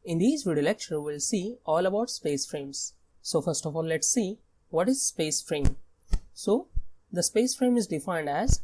In this video lecture, we'll see all about space frames. So first of all, let's see what is space frame. So the space frame is defined as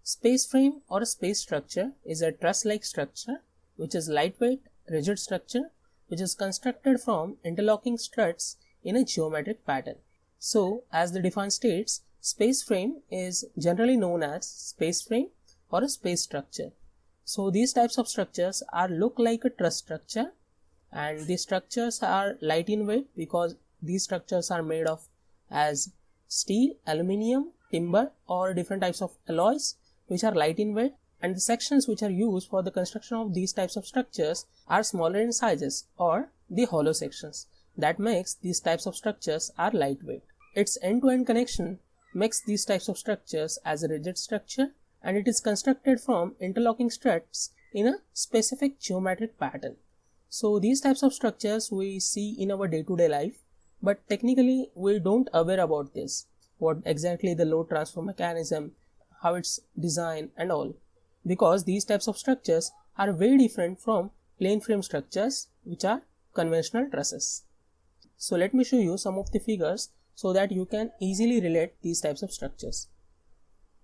space frame or a space structure is a truss-like structure which is lightweight, rigid structure which is constructed from interlocking struts in a geometric pattern. So as the definition states, space frame is generally known as space frame or a space structure. So these types of structures look like a truss structure, and these structures are light in weight because these structures are made of as steel, aluminium, timber or different types of alloys which are light in weight, and the sections which are used for the construction of these types of structures are smaller in sizes or the hollow sections. That makes these types of structures are lightweight. Its end-to-end connection makes these types of structures as a rigid structure, and it is constructed from interlocking struts in a specific geometric pattern. So these types of structures we see in our day-to-day life, but technically we don't aware about this, what exactly the load transfer mechanism, how it's designed and all, because these types of structures are very different from plane frame structures which are conventional trusses. So let me show you some of the figures so that you can easily relate these types of structures.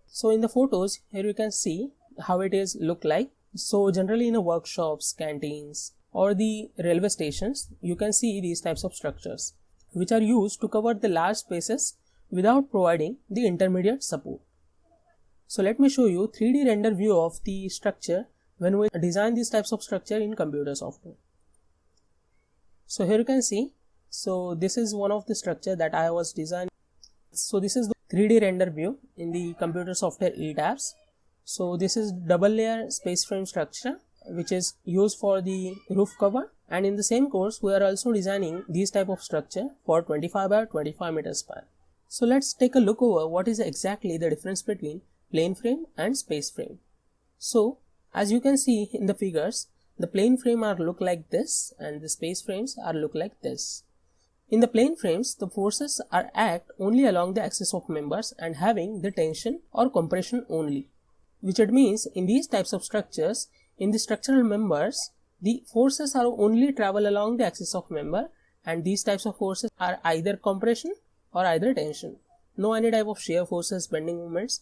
So in the photos here you can see how it is look like. So generally in a workshops, canteens or the railway stations, you can see these types of structures which are used to cover the large spaces without providing the intermediate support. So let me show you 3D render view of the structure when we design these types of structure in computer software. So here you can see, so this is one of the structure that I was designing. So this is the 3D render view in the computer software ETABS. So this is double layer space frame structure which is used for the roof cover, and in the same course we are also designing these type of structure for 25 by 25 meter span. So let's take a look over what is exactly the difference between plane frame and space frame. So as you can see in the figures, the plane frame look like this and the space frames look like this. In the plane frames, the forces act only along the axis of members and having the tension or compression only, which it means in these types of structures, in the structural members, the forces are only travel along the axis of member, and these types of forces are either compression or either tension. No any type of shear forces, bending moments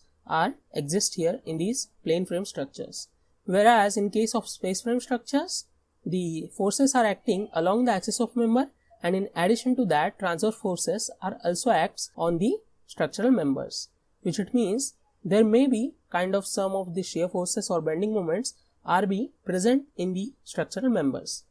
exist here in these plane frame structures. Whereas in case of space frame structures, the forces are acting along the axis of member, and in addition to that, transverse forces also acts on the structural members, which it means there may be kind of some of the shear forces or bending moments be present in the structural members.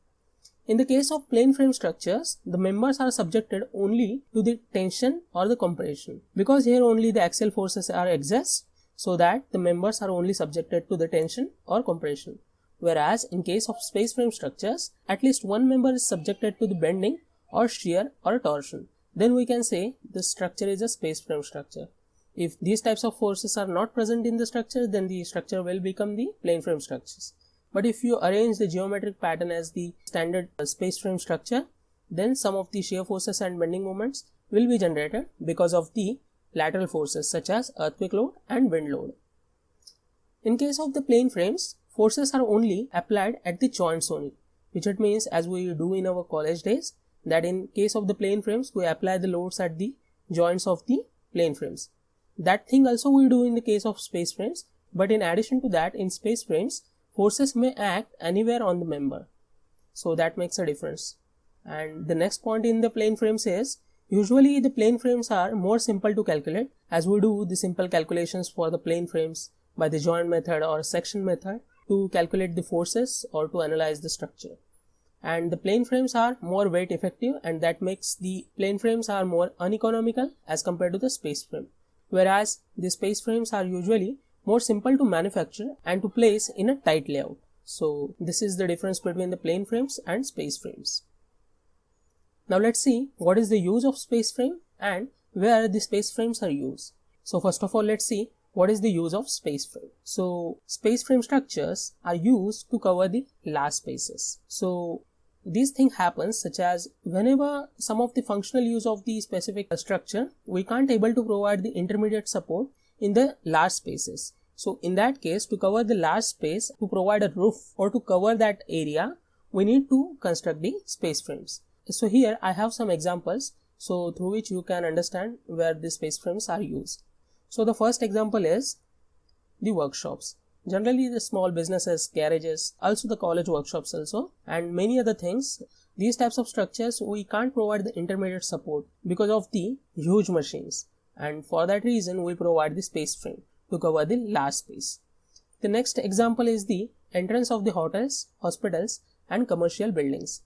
In the case of plane frame structures, the members are subjected only to the tension or the compression, because here only the axial forces exist, so that the members are only subjected to the tension or compression. Whereas in case of space frame structures, at least one member is subjected to the bending or shear or torsion. Then we can say the structure is a space frame structure. If these types of forces are not present in the structure, then the structure will become the plane frame structures. But if you arrange the geometric pattern as the standard space frame structure, then some of the shear forces and bending moments will be generated because of the lateral forces such as earthquake load and wind load. In case of the plane frames, forces are only applied at the joints only, which it means as we do in our college days, that in case of the plane frames we apply the loads at the joints of the plane frames. That thing also we do in the case of space frames, but in addition to that, in space frames, forces may act anywhere on the member. So that makes a difference. And the next point in the plane frames is, usually the plane frames are more simple to calculate, as we do the simple calculations for the plane frames by the joint method or section method to calculate the forces or to analyze the structure. And the plane frames are more weight effective, and that makes the plane frames are more uneconomical as compared to the space frame. Whereas the space frames are usually more simple to manufacture and to place in a tight layout. So this is the difference between the plane frames and space frames. Now let's see what is the use of space frame and where the space frames are used. So first of all, let's see what is the use of space frame. So space frame structures are used to cover the large spaces. So these things happen such as whenever some of the functional use of the specific structure, we can't able to provide the intermediate support in the large spaces. So in that case, to cover the large space, to provide a roof or to cover that area, we need to construct the space frames. So here I have some examples so through which you can understand where the space frames are used. So the first example is the workshops. Generally the small businesses, garages, also the college workshops also, and many other things. These types of structures we can't provide the intermediate support because of the huge machines, and for that reason we provide the space frame to cover the large space. The next example is the entrance of the hotels, hospitals and commercial buildings.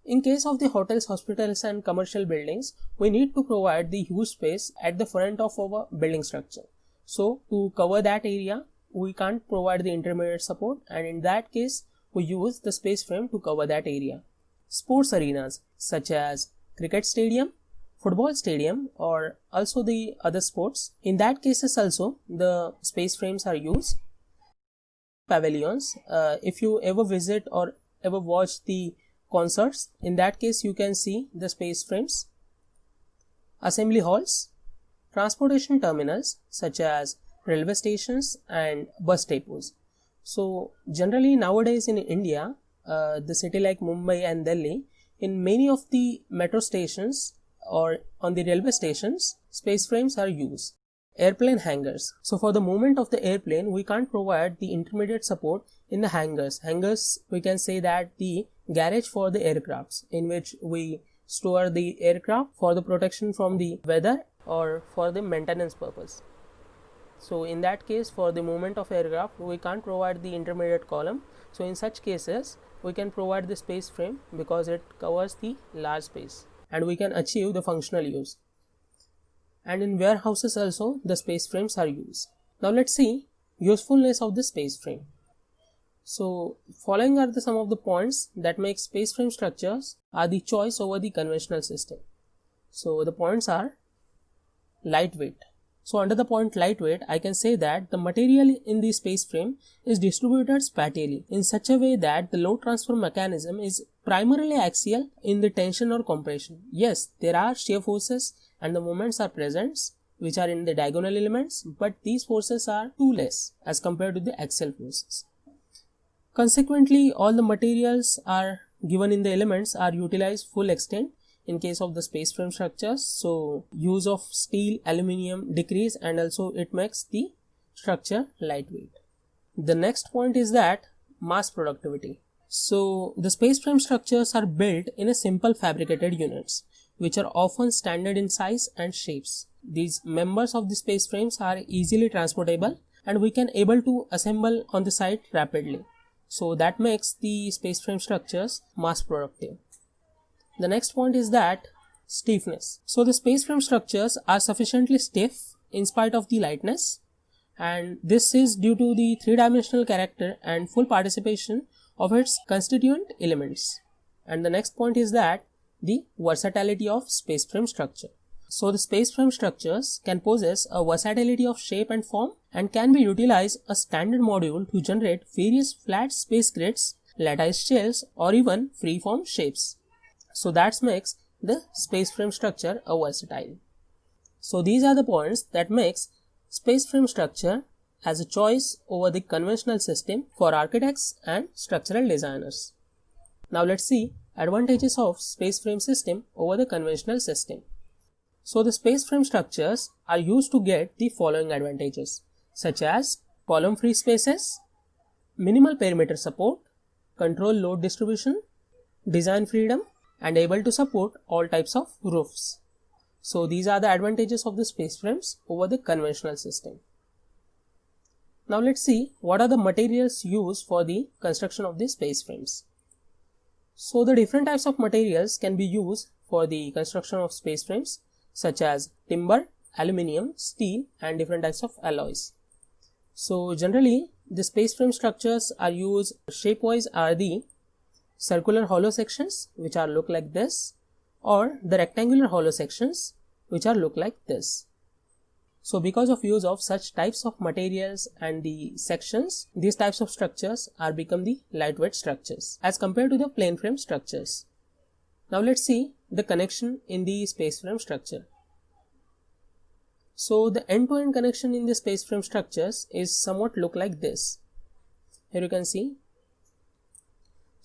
In case of the hotels, hospitals and commercial buildings, we need to provide the huge space at the front of our building structure. So to cover that area, we can't provide the intermediate support, and in that case we use the space frame to cover that area. Sports arenas such as cricket stadium, football stadium or also the other sports, in that cases also the space frames are used. Pavilions, if you ever visit or ever watch the concerts, in that case you can see the space frames. Assembly halls, transportation terminals such as railway stations and bus depots. So generally nowadays in India, the city like Mumbai and Delhi, in many of the metro stations or on the railway stations, space frames are used. Airplane hangars. So for the movement of the airplane, we can't provide the intermediate support in the hangars. Hangars, we can say that the garage for the aircrafts in which we store the aircraft for the protection from the weather or for the maintenance purpose. So in that case, for the movement of aircraft, we can't provide the intermediate column. So in such cases, we can provide the space frame because it covers the large space and we can achieve the functional use. And in warehouses also the space frames are used. Now let's see usefulness of the space frame. So following are some of the points that make space frame structures are the choice over the conventional system. So the points are lightweight. So under the point lightweight, I can say that the material in the space frame is distributed spatially in such a way that the load transfer mechanism is primarily axial in the tension or compression. Yes, there are shear forces and the moments are present which are in the diagonal elements, but these forces are too less as compared to the axial forces. Consequently, all the materials are given in the elements are utilized full extent in case of the space frame structures. So use of steel, aluminium decrease and also it makes the structure lightweight. The next point is that mass productivity. So the space frame structures are built in a simple fabricated units which are often standard in size and shapes. These members of the space frames are easily transportable and we can able to assemble on the site rapidly. So that makes the space frame structures mass productive. The next point is that stiffness. So the space frame structures are sufficiently stiff in spite of the lightness, and this is due to the three-dimensional character and full participation of its constituent elements. And the next point is that the versatility of space frame structure. So the space frame structures can possess a versatility of shape and form and can be utilized a standard module to generate various flat space grids, lattice shells or even free-form shapes. So that makes the space frame structure a versatile. So these are the points that makes space frame structure as a choice over the conventional system for architects and structural designers. Now let's see advantages of space frame system over the conventional system. So the space frame structures are used to get the following advantages such as column free spaces, minimal perimeter support, control load distribution, design freedom, and able to support all types of roofs. So these are the advantages of the space frames over the conventional system. Now let's see what are the materials used for the construction of the space frames. So the different types of materials can be used for the construction of space frames such as timber, aluminium, steel and different types of alloys. So generally the space frame structures are used shape-wise are the circular hollow sections which are look like this, or the rectangular hollow sections which are look like this. So because of use of such types of materials and the sections, these types of structures are become the lightweight structures as compared to the plane frame structures. Now let's see the connection in the space frame structure. So the end-to-end connection in the space frame structures is somewhat look like this. Here you can see.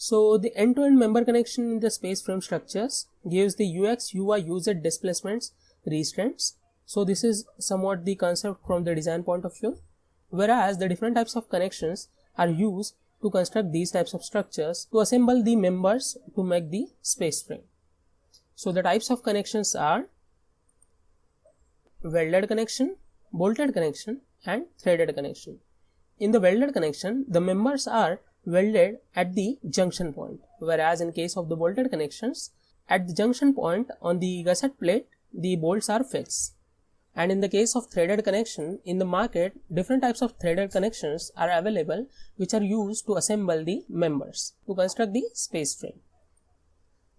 So the end-to-end member connection in the space frame structures gives the UX UI user displacements restraints. So this is somewhat the concept from the design point of view, whereas the different types of connections are used to construct these types of structures to assemble the members to make the space frame. So the types of connections are welded connection, bolted connection and threaded connection. In the welded connection, the members are welded at the junction point, whereas in case of the bolted connections, at the junction point on the gusset plate, the bolts are fixed. And in the case of threaded connection, in the market, different types of threaded connections are available which are used to assemble the members to construct the space frame.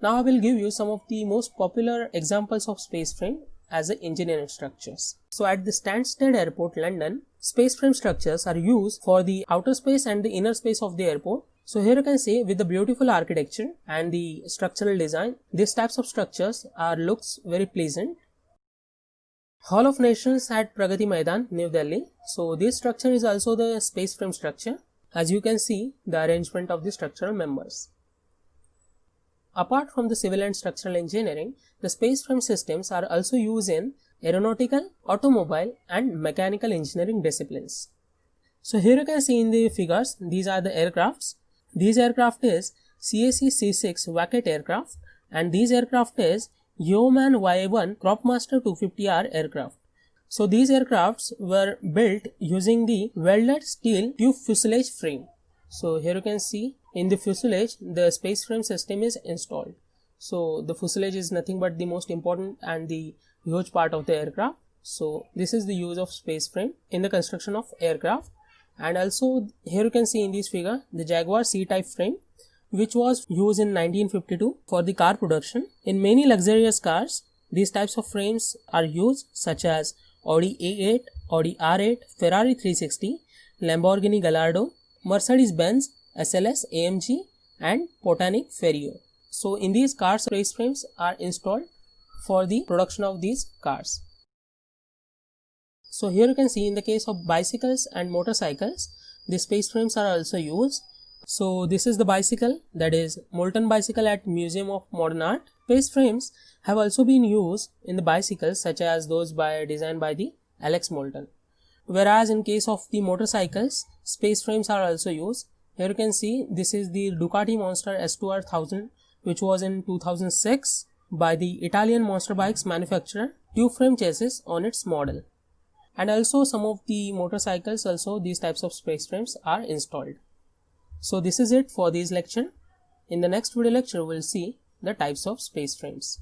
Now I will give you some of the most popular examples of space frame as engineering structures. So at the Stansted Airport, London, space frame structures are used for the outer space and the inner space of the airport. So here you can see with the beautiful architecture and the structural design, these types of structures looks very pleasant. Hall of Nations at Pragati Maidan, New Delhi. So this structure is also the space frame structure. As you can see, the arrangement of the structural members. Apart from the civil and structural engineering, the space frame systems are also used in aeronautical, automobile and mechanical engineering disciplines. So here you can see in the figures, these are the aircrafts. These aircraft is CAC C6 Wacket aircraft and these aircraft is Yeoman YA1 Cropmaster 250R aircraft. So these aircrafts were built using the welded steel tube fuselage frame. So here you can see in the fuselage the space frame system is installed. So the fuselage is nothing but the most important and the huge part of the aircraft. So this is the use of space frame in the construction of aircraft. And also here you can see in this figure the Jaguar C-type frame, which was used in 1952 for the car production. In many luxurious cars, these types of frames are used, such as Audi A8, Audi R8, Ferrari 360, Lamborghini Gallardo, Mercedes-Benz, SLS, AMG and Botanic Ferrio. So in these cars, space frames are installed for the production of these cars. So here you can see in the case of bicycles and motorcycles, the space frames are also used. So this is the bicycle, that is Moulton bicycle at Museum of Modern Art. Space frames have also been used in the bicycles such as those designed by the Alex Moulton. Whereas in case of the motorcycles, space frames are also used. Here you can see this is the Ducati Monster S2R 1000, which was in 2006 by the Italian monster bikes manufacturer, tube frame chassis on its model. And also some of the motorcycles also these types of space frames are installed. So this is it for this lecture. In the next video lecture, we'll see the types of space frames.